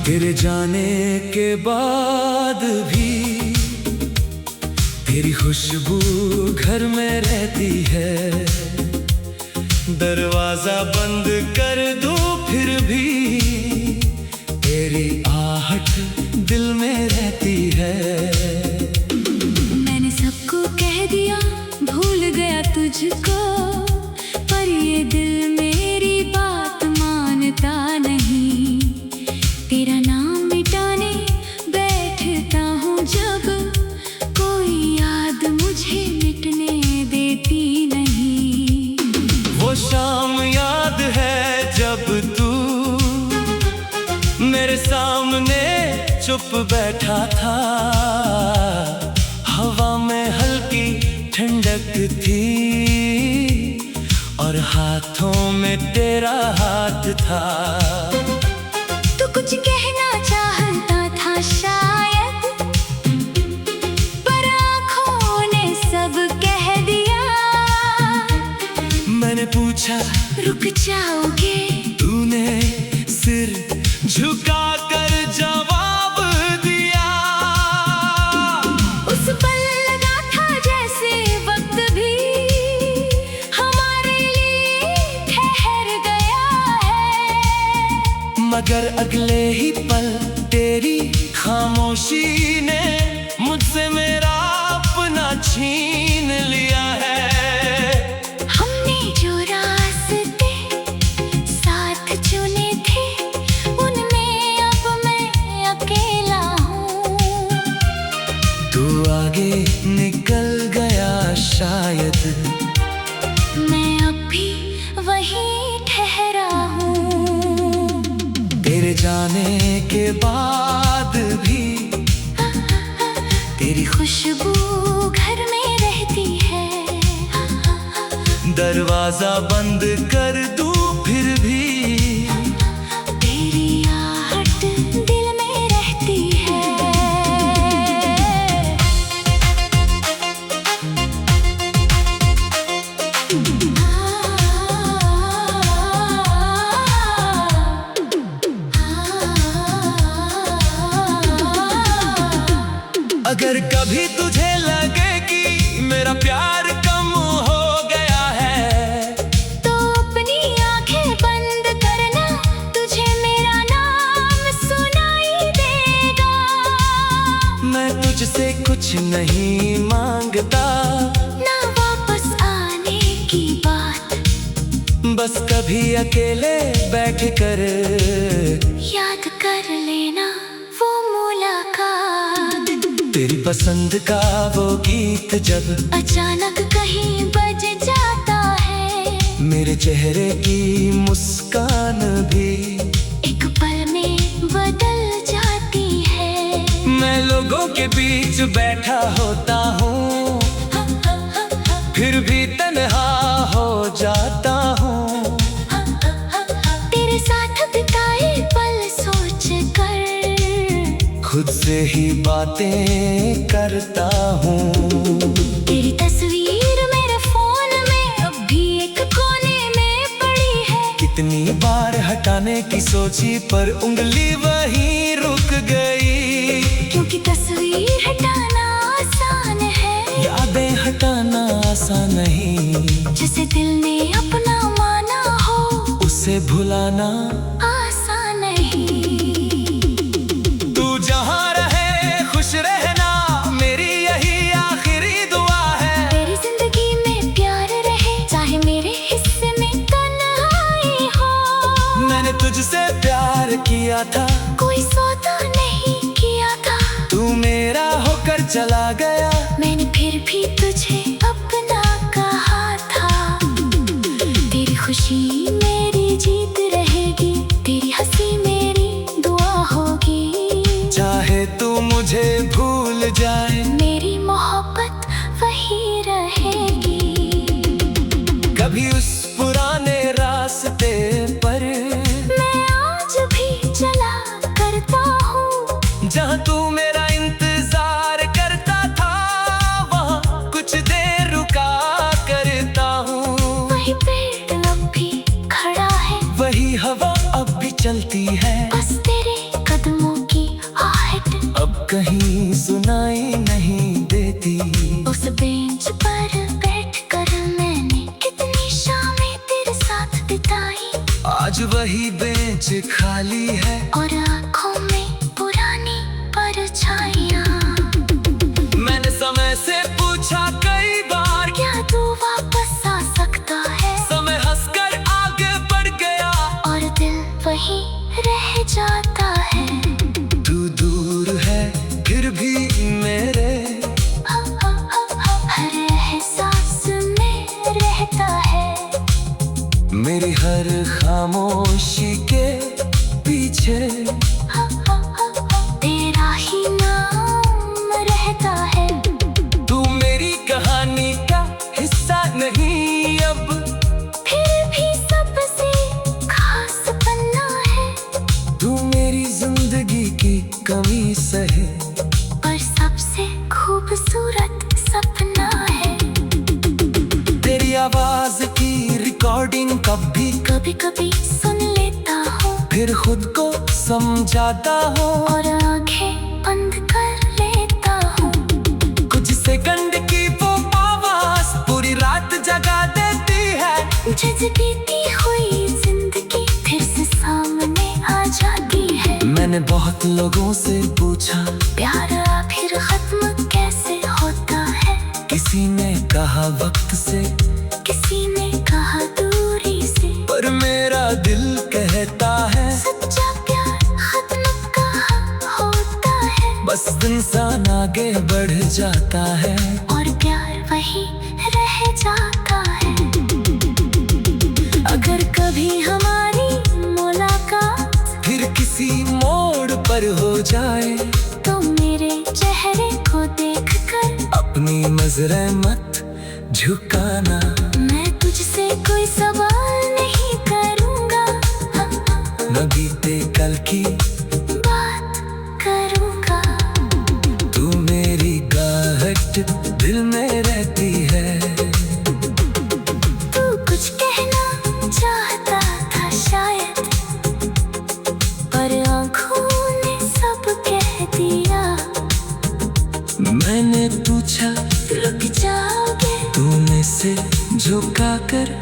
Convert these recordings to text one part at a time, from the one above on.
तेरे जाने के बाद भी तेरी खुशबू घर में रहती है। दरवाजा बंद कर दूं फिर भी तेरी आहट दिल में रहती है। मैंने सबको कह दिया भूल गया तुझको, पर ये दिल मेरी बात मानता नहीं। तेरा नाम मिटाने बैठता हूँ जब, कोई याद मुझे मिटने देती नहीं। वो शाम याद है जब तू मेरे सामने चुप बैठा था। हवा में हल्की ठंडक थी और हाथों में तेरा हाथ था। तू कुछ कहना चाहता था शायद, पर आँखों ने सब कह दिया। मैंने पूछा रुक जाओगे, तूने सिर झुका कर जवाब दिया। उस पल लगा था जैसे वक्त भी हमारे लिए ठहर गया है। मगर अगले ही पल तेरी खामोशी ने मुझसे मेरा अपना छीन लिया है। हमने जो रास्ते साथ चुने थे, उनमें अब मैं अकेला हूँ। तू आगे निकल गया शायद, मैं अब भी वहीं ठहरा हूँ। तेरे जाने के बाद भी तेरी खुशबू घर में रहती है। दरवाजा बंद कर दूं फिर भी तेरी आहट दिल में रहती है। अगर कभी तुझे लगे कि मेरा प्यार कम हो गया है, तो अपनी आंखें बंद करना, तुझे मेरा नाम सुनाई देगा। मैं तुझसे कुछ नहीं मांगता, ना वापस आने की बात, बस कभी अकेले बैठ कर याद कर लेना वो मुलाकात। तेरी पसंद का वो गीत जब अचानक कहीं बज जाता है, मेरे चेहरे की मुस्कान भी एक पल में बदल जाती है। मैं लोगों के बीच बैठा होता हूँ, फिर भी तन्हा हो जाता हूँ। तेरे साथ बिताए पल सोच कर खुद से ही बातें करता हूँ। तेरी तस्वीर मेरे फोन में अब भी एक कोने में पड़ी है। कितनी बार हटाने की सोची पर उंगली वहीं रुक गई। क्योंकि तस्वीर हटाना आसान है, यादें हटाना आसान नहीं। जिसे दिल ने अपना माना हो, उसे भुलाना आसान नहीं। तू जहाँ रहे खुश रहना, मेरी यही आखिरी दुआ है। तेरी जिंदगी में प्यार रहे, चाहे मेरे हिस्से में तन्हाई हो। मैंने तुझसे प्यार किया था, कोई सौदा नहीं किया था। तू मेरा होकर चला गया, मैंने फिर भी तुझे अपना कहा था। तेरी खुशी मेरी जीत रहेगी, तेरी हंसी मेरी दुआ होगी। चाहे तू मुझे भूल जाए, मेरी मोहब्बत वही रहेगी। कभी उस पुराने रास्ते पर मैं आज भी चला करता हूँ, जहाँ तू मेरा इंतजार करता था। वहाँ कुछ देर रुका करता हूँ। वही पेड़ अब भी खड़ा है, वही हवा अब भी चलती है। बस तेरे कदम आज वही बेंच खाली है और आँखों में पुरानी परछाइयाँ। मैंने समय से पूछा कई बार, क्या तू वापस आ सकता है? समय हंसकर आगे बढ़ गया और दिल वही रह जाता है। तू दूर है फिर भी मेरे हर एहसास में रहता है। मेरी हर खामोशी के पीछे तेरा ही नाम रहता है। तू मेरी कहानी का हिस्सा नहीं अब, फिर भी सबसे खास पन्ना है। तू मेरी जिंदगी की कमी सहे पर सबसे खूबसूरत सपना है। तेरी आवाज की रिकॉर्डिंग कभी कभी सुन लेता हूँ, फिर खुद को समझाता हूँ और आंखें बंद कर लेता हूँ। कुछ सेकंड की वो आवाज पूरी रात जगा देती है। बीती हुई जिंदगी फिर से सामने आ जाती है। मैंने बहुत लोगों से पूछा प्यार आखिर खत्म कैसे होता है? किसी ने कहा वक्त से, किसी ने कहा दूरी से, पर मेरा दिल कहता है सच्चा प्यार खत्म कहाँ होता है। बस इंसान आगे बढ़ जाता है और प्यार वही रह जाता है। अगर कभी हमारी मुलाकात फिर किसी मोड़ पर हो जाए, तो मेरे चेहरे को देखकर अपनी नजरें मत झुकाना। मैं तुझसे कोई सवाल नहीं करूँगा, न बीते कल की बात करूँगा। तू मेरी गाहट दिल में रहती है। तू कुछ कहना चाहता था शायद, पर आँखों ने सब कह दिया। मैंने पूछा रुक जाओगे? तूने से झुका कर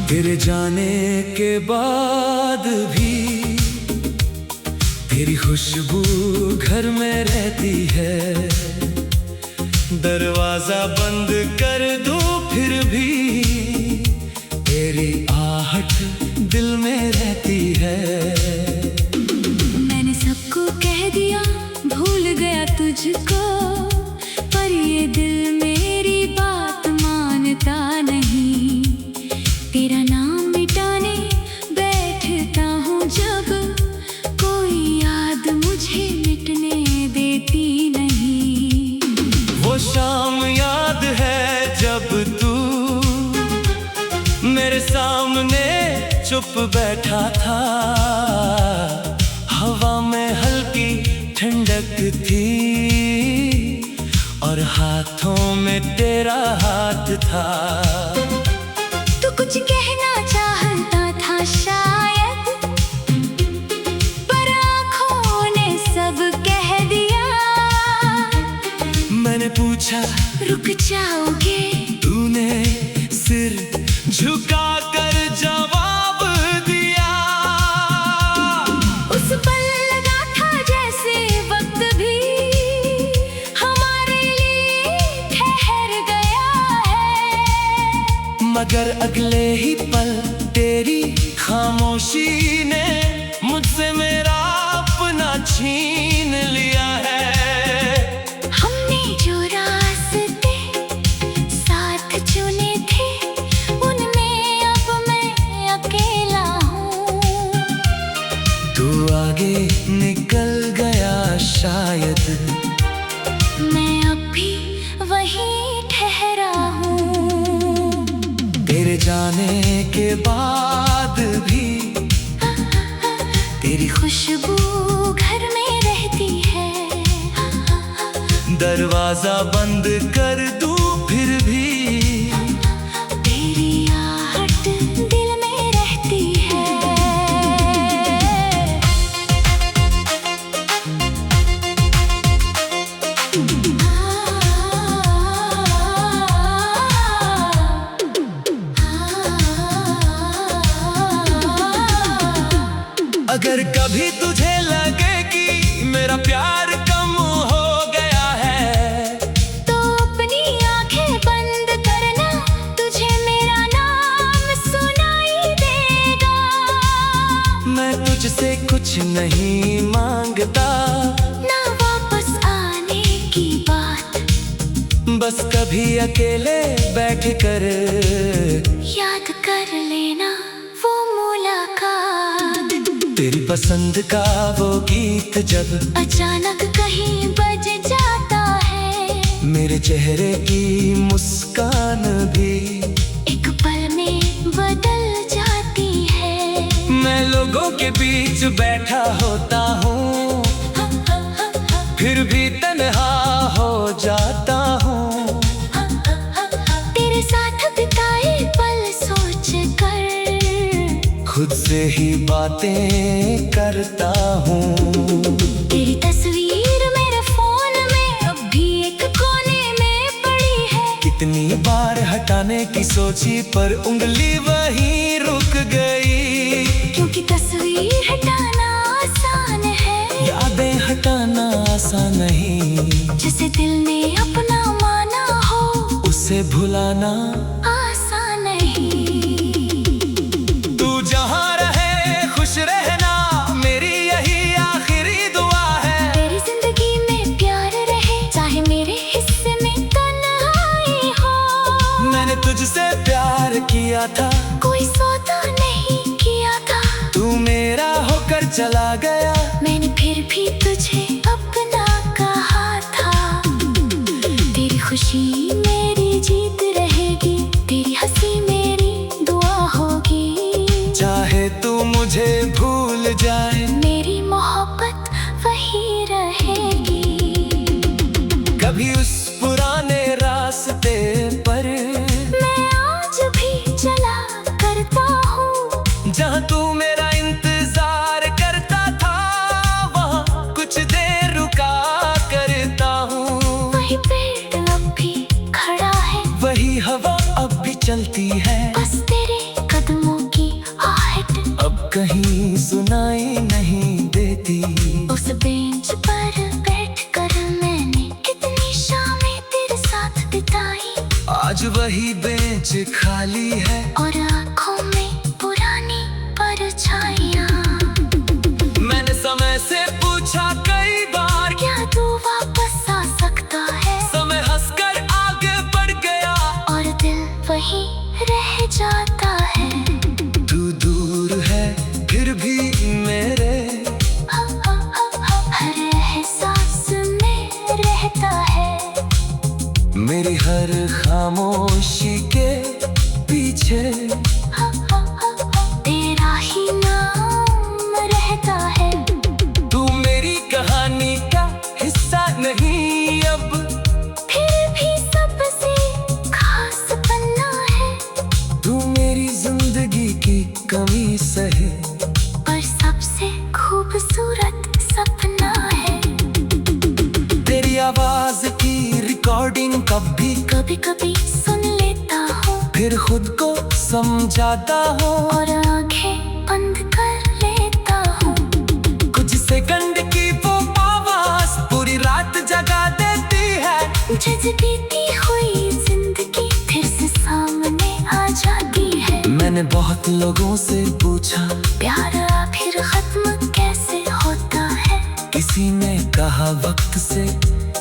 तेरे जाने के बाद भी तेरी खुशबू घर में रहती है। दरवाजा बंद कर दूं फिर भी तेरी आहट दिल में रहती है। मैंने सबको कह दिया भूल गया तुझको, पर ये दिल मेरी बात मानता नहीं। तेरा नाम मिटाने बैठता हूँ जब, कोई याद मुझे मिटने देती नहीं। वो शाम याद है जब तू मेरे सामने चुप बैठा था। हवा में हल्की ठंडक थी और हाथों में तेरा हाथ था। तू कुछ कहना चाहता था शायद, पर आँखों ने सब कह दिया। मैंने पूछा रुक जाओगे? तूने सिर झुका कर जवाब दिया। उस पल लगा था जैसे वक्त भी हमारे लिए ठहर गया है। मगर अगले ही पल तेरी खामोशी ने मुझसे मेरा अपना छीन लिया है। हमने जो रास्ते साथ चुने थे, उनमें अब मैं अकेला हूँ। तू आगे निकल गया शायद, मैं अब भी वहीं ठहरा हूँ। तेरे जाने के बाद भी तेरी खुशबू घर में रहती है। दरवाजा बंद कर दूं फिर भी कुछ नहीं मांगता, ना वापस आने की बात, बस कभी अकेले बैठ कर याद कर लेना वो मुलाकात। तेरी पसंद का वो गीत जब अचानक कहीं बज जाता है, मेरे चेहरे की मुस्कान भी एक पल में बदल जाती है। मैं लोगों के बीच बैठा होता हूँ, फिर भी तन्हा हो जाता हूँ। तेरे साथ बिताए पल सोच कर खुद से ही बातें करता हूँ। तेरी तस्वीर मेरे फोन में अब भी एक कोने में पड़ी है। कितनी बार हटाने की सोची पर उंगली वहीं रुक गई, क्योंकि तस्वीर हटाना आसान है, यादें हटाना आसान नहीं। जिसे दिल ने अपना माना हो उसे भुलाना आसान नहीं। तू जहाँ रहे खुश रहना, मेरी यही आखिरी दुआ है। तेरी जिंदगी में प्यार रहे, चाहे मेरे हिस्से में तन्हाई हो। मैंने तुझसे प्यार किया था, कोई सौदा नहीं किया था, तू मेरा होकर चला गया, मैंने फिर भी तुझे अपना कहा था। तेरी खुशी मेरी जीत रहेगी, तेरी हंसी मेरी दुआ होगी। चाहे तू मुझे भूल जाए, मेरी मोहब्बत वही रहेगी। कभी उस पुराने रास्ते पर मैं आज भी चला करता हूँ, जहाँ तू मेरा इंतजार करता था, वहाँ कुछ देर रुका करता हूँ। वही पेड़ अब भी खड़ा है, वही हवा अब भी चलती है, बस तेरे कदमों की आहट अब कहीं सुनाई नहीं देती। उस बेंच पर बैठकर मैंने कितनी शामें तेरे साथ बिताई, आज वही बेंच खाली है, और आँखों में पुरानी परछाइयाँ। मैंने समय से पूछा कई बार, क्या तू वापस आ सकता है? समय हंसकर आगे बढ़ गया, और दिल वहीं रह जाता है। तू दूर है फिर भी मेरे हर एहसास में रहता है, मेरी हर खामोशी के पीछे तेरा ही नाम रहता है। तू मेरी कहानी का हिस्सा नहीं अब, फिर भी सबसे खास पन्ना है, तू मेरी जिंदगी की कमी सहे, और सबसे खूबसूरत सपना है। तेरी आवाज की रिकॉर्डिंग कभी कभी कभी सुन लेता हूँ, फिर खुद को समझाता हूँ, और आंखें बंद कर लेता हूँ। कुछ सेकंड की वो आवाज पूरी रात जगा देती है, बीती हुई जिंदगी फिर से सामने आ जाती है। मैंने बहुत लोगों से पूछा, प्यार आखिर खत्म कैसे होता है? किसी ने कहा वक्त से,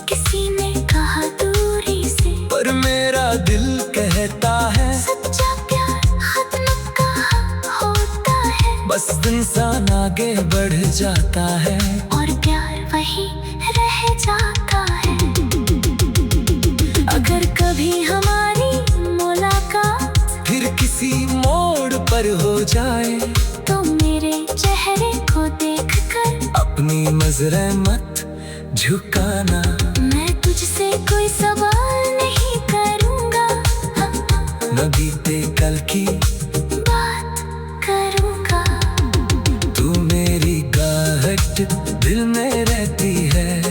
किसी ने कहा दूरी से, पर मेरा दिल कहता है सच्चा प्यार खत्म कहाँ होता है। बस इंसान आगे बढ़ जाता है, और प्यार वही रह जाता है। अगर कभी हमारी मुलाकात फिर किसी मोड़ पर हो जाए, तो मेरे चेहरे को देखकर अपनी नजरें मत झुकाना। मैं तुझसे कोई सवाल नहीं करूँगा, न बीते कल की बात करूँगा। तू मेरी गाहट दिल में रहती है,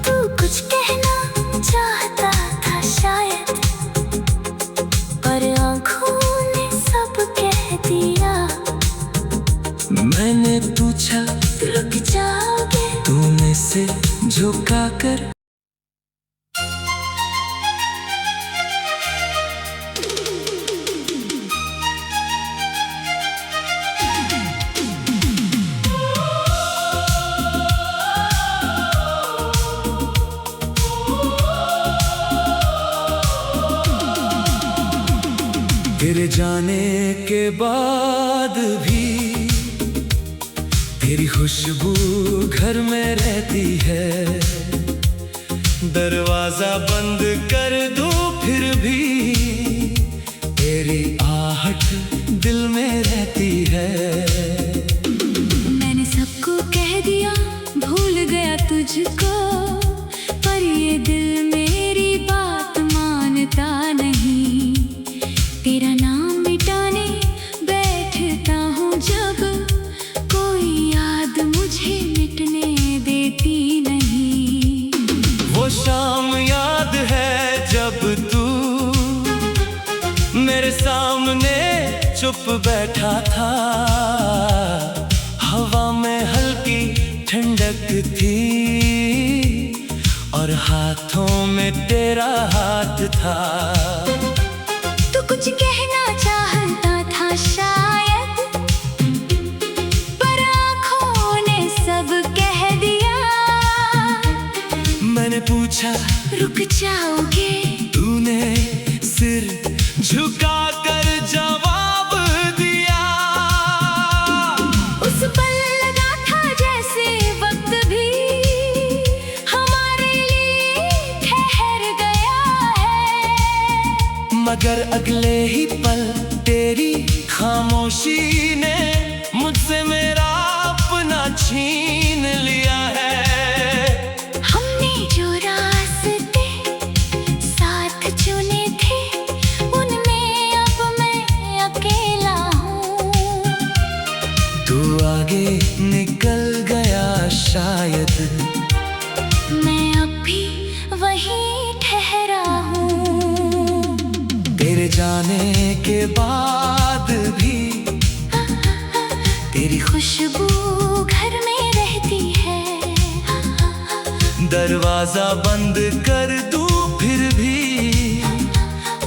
तू कुछ कहना चाहता था शायद, पर आँखों ने सब कह दिया। मैंने पूछा रुक जाओगे? तूने से झुका कर तेरे जाने के बाद भी तेरी खुशबू घर में रहती है। दरवाजा बंद कर दूं फिर भी तेरी आहट दिल में रहती है। मैंने सबको कह दिया भूल गया तुझको, पर ये दिल मेरी बात मानता नहीं। तेरा नाम मिटाने बैठता हूँ जब, कोई याद मुझे मिटने देती नहीं। वो शाम याद है जब तू मेरे सामने चुप बैठा था। हवा में हल्की ठंडक थी और हाथों में तेरा हाथ था। तू कुछ कहना चाहता था शायद, पर आँखों ने सब कह दिया। मैंने पूछा रुक जाओगे, तूने सिर झुका कर जवाब दिया। उस पल लगा था जैसे वक्त भी हमारे लिए ठहर गया है। मगर अगले ही पल तेरी खामोशी ने मुझसे मेरा अपना छीन लिया है। हमने जो रास्ते साथ चुने थे, उनमें अब मैं अकेला हूँ। तू आगे निकल गया शायद, मैं अब भी वहीं ठहरा हूँ। तेरे जाने के बाद भी तेरी खुशबू घर में रहती है। दरवाजा बंद कर दूं फिर भी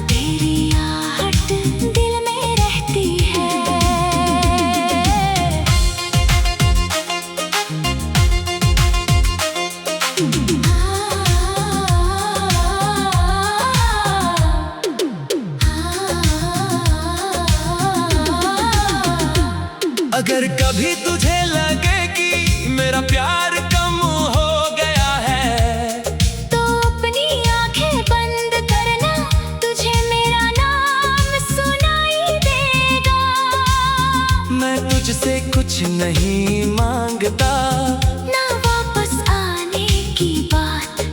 तेरी आहट दिल में रहती है। अगर कभी तुझे लगे कि मेरा प्यार कम हो गया है, तो अपनी आंखें बंद करना, तुझे मेरा नाम सुनाई देगा। मैं तुझसे कुछ नहीं मांगता, ना वापस आने की बात,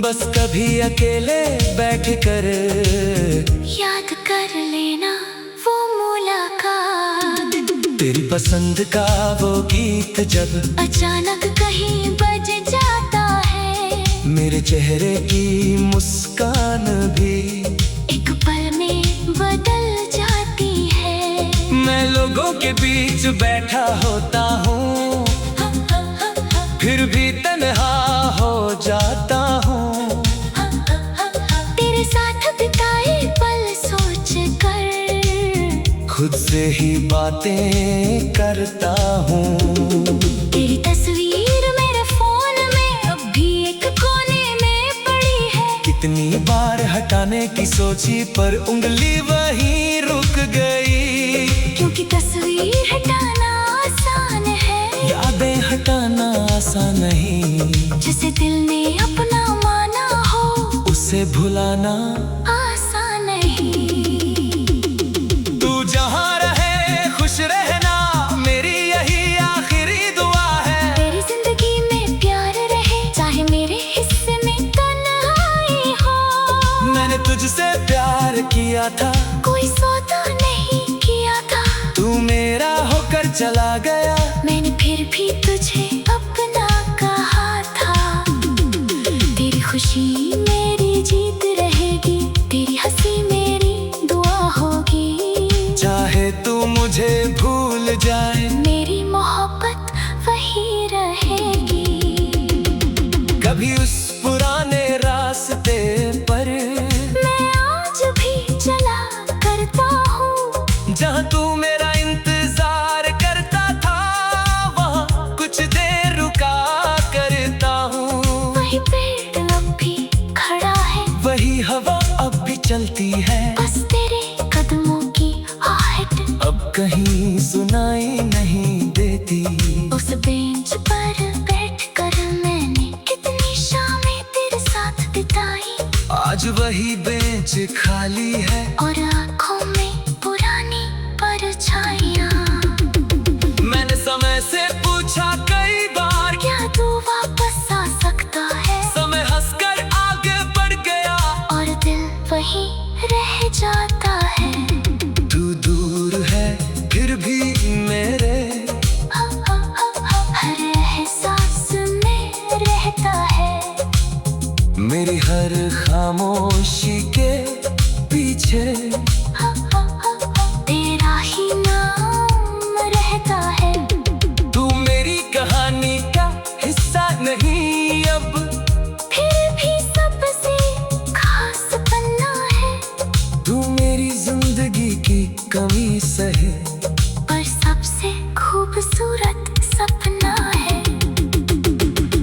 बस कभी अकेले बैठ कर याद कर लेना वो मुलाकात। तेरी पसंद का वो गीत जब अचानक कहीं बज जाता है, मेरे चेहरे की मुस्कान भी एक पल में बदल जाती है। मैं लोगों के बीच बैठा होता हूँ, फिर भी तन्हा हो जाता हूँ। तेरे साथ बिताए पल सोच कर खुद से ही बातें करता हूँ। तेरी तस्वीर मेरे फोन में अब भी एक कोने में पड़ी है। कितनी बार हटाने की सोची पर उंगली वहीं रुक गई। क्योंकि तस्वीर हटाना आसान है, यादें हटाना आसान नहीं। जिसे दिल ने अपना माना हो, उसे भुलाना आसान नहीं। तू जहाँ रहे खुश रहना, मेरी यही आखिरी दुआ है। तेरी जिंदगी में प्यार रहे, चाहे मेरे हिस्से में तन्हाई हो। मैंने तुझसे प्यार किया था, कोई सौदा नहीं किया था। तू मेरा होकर चला गया, मैंने फिर भी तुझे अपना कहा था। तेरी खुशी मेरी जीत रहेगी, तेरी हंसी मेरी दुआ होगी। चाहे तू मुझे भूल जाए, मेरी मोहब्बत वही रहेगी। कभी उस पुराने रास्ते पर मैं आज भी चला करता हूँ, जहाँ तू मेरा इंतजार करता था। वहाँ कुछ देर रुका करता हूँ। वही पेड़ अब भी खड़ा है, वही हवा अब भी चलती है। बस तेरे कदम आज वही बेंच खाली है और आँखों में पुरानी परछाइयाँ। मैंने समय से पूछा कई बार, क्या तू वापस आ सकता है? समय हंसकर आगे बढ़ गया और दिल वही रह जाता है। तू दूर है फिर भी मेरे हर एहसास में रहता है। मेरी हर खामोशी के पीछे तेरा ही नाम रहता है। तू मेरी कहानी का हिस्सा नहीं अब, फिर भी सबसे खास पन्ना है। तू मेरी जिंदगी की कमी सहे पर सबसे खूबसूरत सपना है।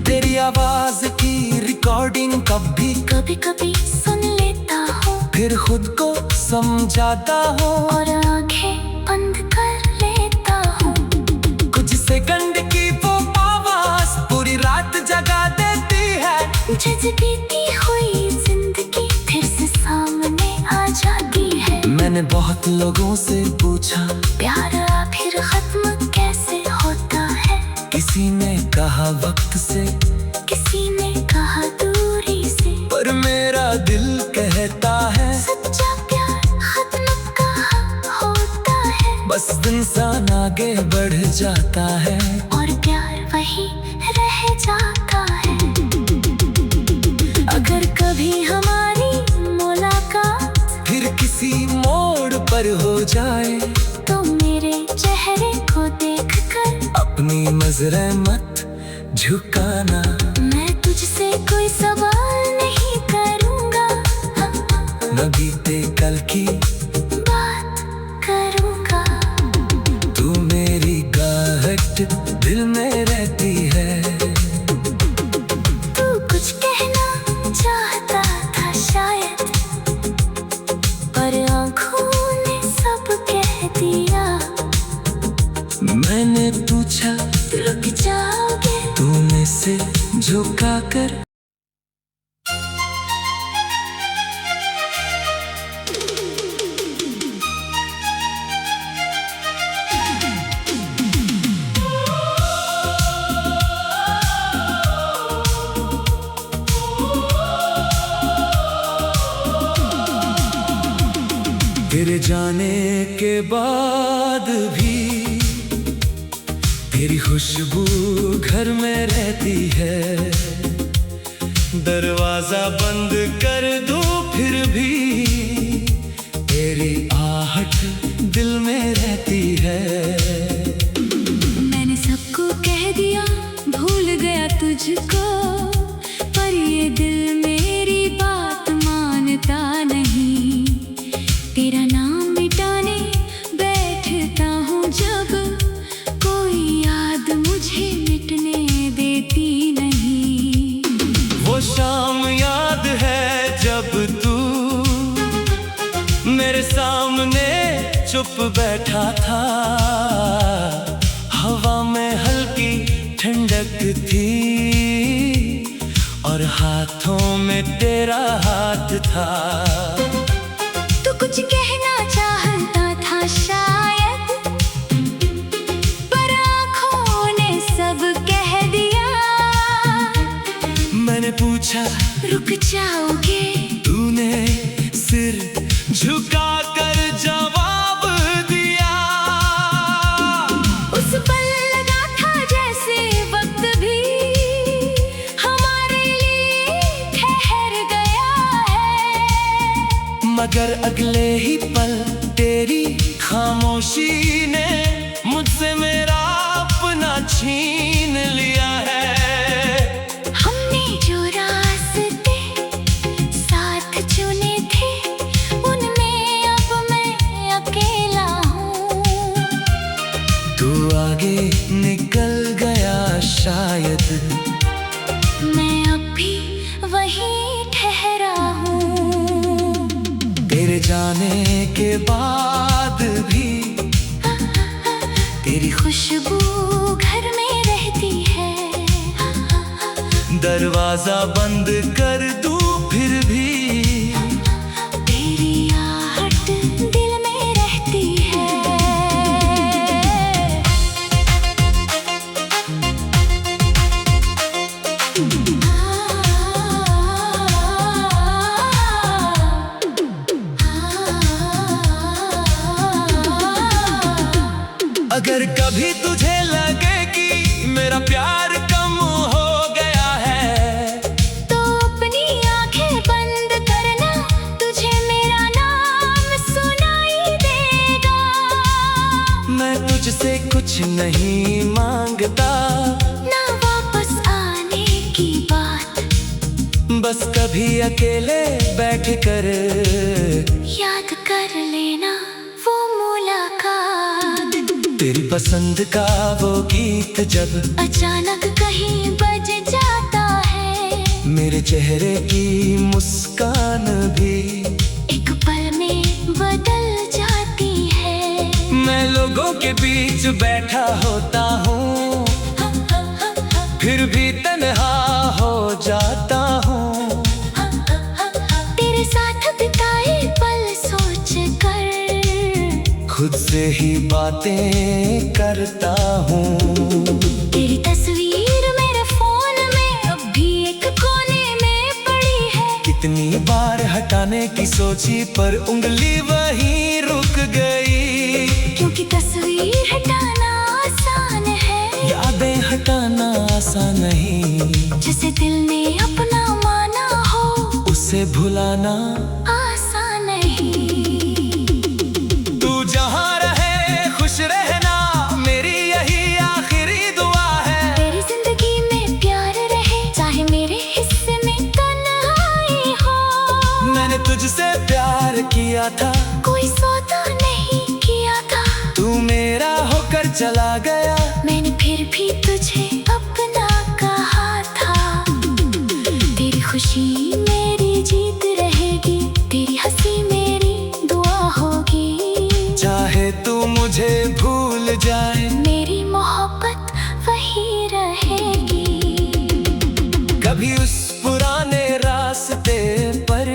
तेरी आवाज की रिकॉर्डिंग कभी कभी सुन लेता हूँ, फिर खुद को समझाता हूँ और आंखें बंद कर लेता हूँ। कुछ सेकंड की वो आवाज पूरी रात जगा देती है। बीती हुई जिंदगी फिर से सामने आ जाती है। मैंने बहुत लोगों से पूछा, प्यार आखिर खत्म कैसे होता है? किसी ने कहा वक्त से, किसी ने कहा दूरी से, पर मेरा दिल कहता है सच्चा प्यार खत्म कहाँ होता है। बस इंसान आगे बढ़ जाता है और प्यार वही रह जाता है। अगर कभी हमारी मुलाकात फिर किसी मोड़ पर हो जाए, तो मेरे चेहरे को देखकर अपनी नजरें मत झुकाना। मैं तुझसे कोई सवाल नहीं करूँगा, न बीते कल की बात करूँगा। तू मेरी गाहट दिल में रहती है। तू कुछ कहना चाहता था शायद, पर आँखों ने सब कह दिया। मैंने पूछा रुक जाओगे? तूने से झुका कर तेरे जाने के बाद भी तेरी खुशबू घर में रहती है। दरवाजा बंद कर दूं फिर भी तेरी आहट दिल में रहती है। मैंने सबको कह दिया भूल गया तुझको, पर ये दिल मेरी बात मानता नहीं। तेरा नाम मिटाने बैठता हूँ जब, कोई याद मुझे मिटने देती नहीं। वो शाम याद है जब तू मेरे सामने चुप बैठा था। हवा में हल्की ठंडक थी और हाथों में तेरा हाथ था। तू कुछ कहना चाहता था शायद, पर आँखों ने सब कह दिया। मैंने पूछा रुक जाओगे? तूने सिर झुका कर जवाब दिया। उस पल लगा था जैसे वक्त भी हमारे लिए ठहर गया है। मगर अगले ही पल तेरी खामोशी ने मुझसे मेरा अपना छीन लिया है। हमने जो रास्ते साथ चुने थे, उनमें अब मैं अकेला हूँ। तू आगे निकल गया शायद, मैं अब भी वहीं ठहरा हूँ। तेरे जाने के बाद भी तेरी खुशबू घर में रहती है। दरवाजा बंद कर दूं फिर भी अगर कभी तुझे लगे कि मेरा प्यार कम हो गया है, तो अपनी आंखें बंद करना, तुझे मेरा नाम सुनाई देगा। मैं तुझसे कुछ नहीं मांगता, ना वापस आने की बात, बस कभी अकेले बैठ कर याद कर लेना वो मुलाकात। तेरी पसंद का वो गीत जब अचानक कहीं बज जाता है, मेरे चेहरे की मुस्कान भी एक पल में बदल जाती है। मैं लोगों के बीच बैठा होता हूँ, फिर भी तन्हा हो जाता हूँ। तेरे साथ बिताए पल सोच कर खुद से ही बातें करता हूँ। तेरी तस्वीर मेरे फोन में अब भी एक कोने में पड़ी है। कितनी बार हटाने की सोची पर उंगली वहीं रुक गई। क्योंकि तस्वीर हटाना आसान है, यादें हटाना आसान नहीं। जिसे दिल ने अपना माना हो, उसे भुलाना आसान नहीं। तू जहाँ रहे खुश रहना, मेरी यही आखिरी दुआ है। तेरी जिंदगी में प्यार रहे, चाहे मेरे हिस्से में तन्हाई हो। मैंने तुझसे प्यार किया था, कोई सौदा नहीं किया था। तू मेरा होकर चला गया, मैंने फिर भी तुझे अपना कहा था। तेरी खुशी मेरी जीत रहेगी, तेरी हंसी मेरी दुआ होगी। चाहे तू मुझे भूल जाए, मेरी मोहब्बत वही रहेगी। कभी उस पुराने रास्ते पर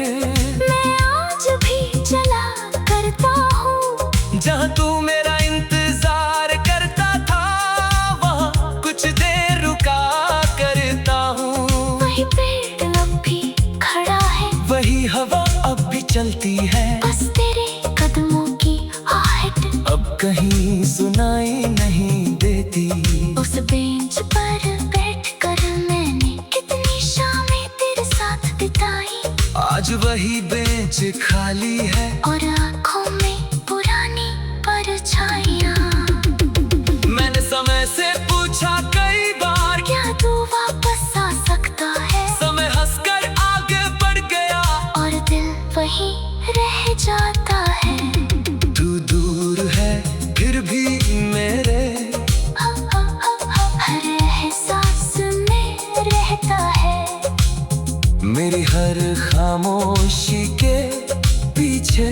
मैं आज भी चला करता हूँ, जहाँ तू मेरा इंतजार करता था, वहाँ कुछ देर रुका करता हूँ। वही पेड़ अब भी खड़ा है, वही हवा अब भी चलती है, बस तेरे कदमों की आहट अब कहीं सुनाई नहीं देती। उस बेंच पर बैठकर मैंने कितनी शामें तेरे साथ बिताई। आज वही बेंच खाली है, और आँखों में पुरानी परछाइयाँ। मैंने समय से पूछा कई बार, क्या तू वापस आ सकता है? समय हंसकर आगे बढ़ गया, और दिल वहीं रह जाता है। तू दूर है फिर भी मेरे, हर एहसास में रहता है। मेरी हर खामोशी के पीछे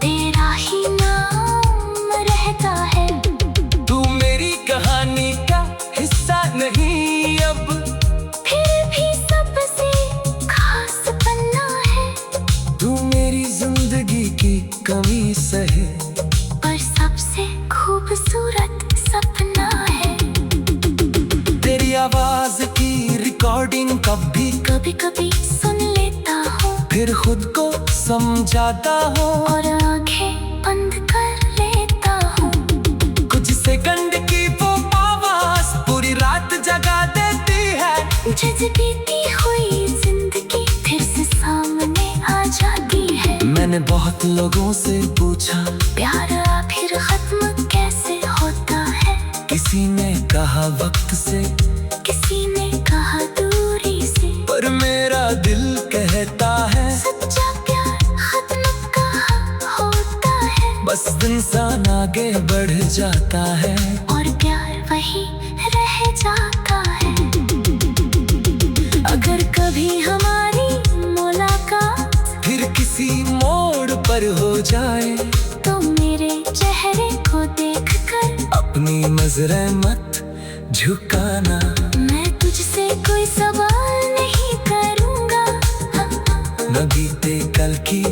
तेरा ही नाम रहता है। तू मेरी कहानी का हिस्सा नहीं अब, फिर भी सबसे खास पन्ना है। तू मेरी जिंदगी की कमी सहे, पर सबसे खूबसूरत सपना है। तेरी आवाज की रिकॉर्डिंग कभी कभी सुन लेता हूँ, फिर खुद को समझाता हूँ, और आंखें बंद कर लेता हूँ। कुछ सेकंड की वो आवाज पूरी रात जगा देती है। बीती हुई जिंदगी फिर से सामने आ जाती है। मैंने बहुत लोगों से पूछा, प्यार आखिर खत्म कैसे होता है? किसी ने कहा वक्त से, किसी ने कहा दूरी से, पर मेरा दिल कहता है सच्चा प्यार खत्म कहाँ होता है। बस इंसान आगे बढ़ जाता है, और प्यार वही रह जाता है। अगर कभी हमारी मुलाकात फिर किसी मोड़ पर हो जाए, तो मेरे चेहरे को देखकर अपनी नजरें मत झुकाना। मैं तुझसे कोई सवाल नहीं करूँगा। न बीते कल की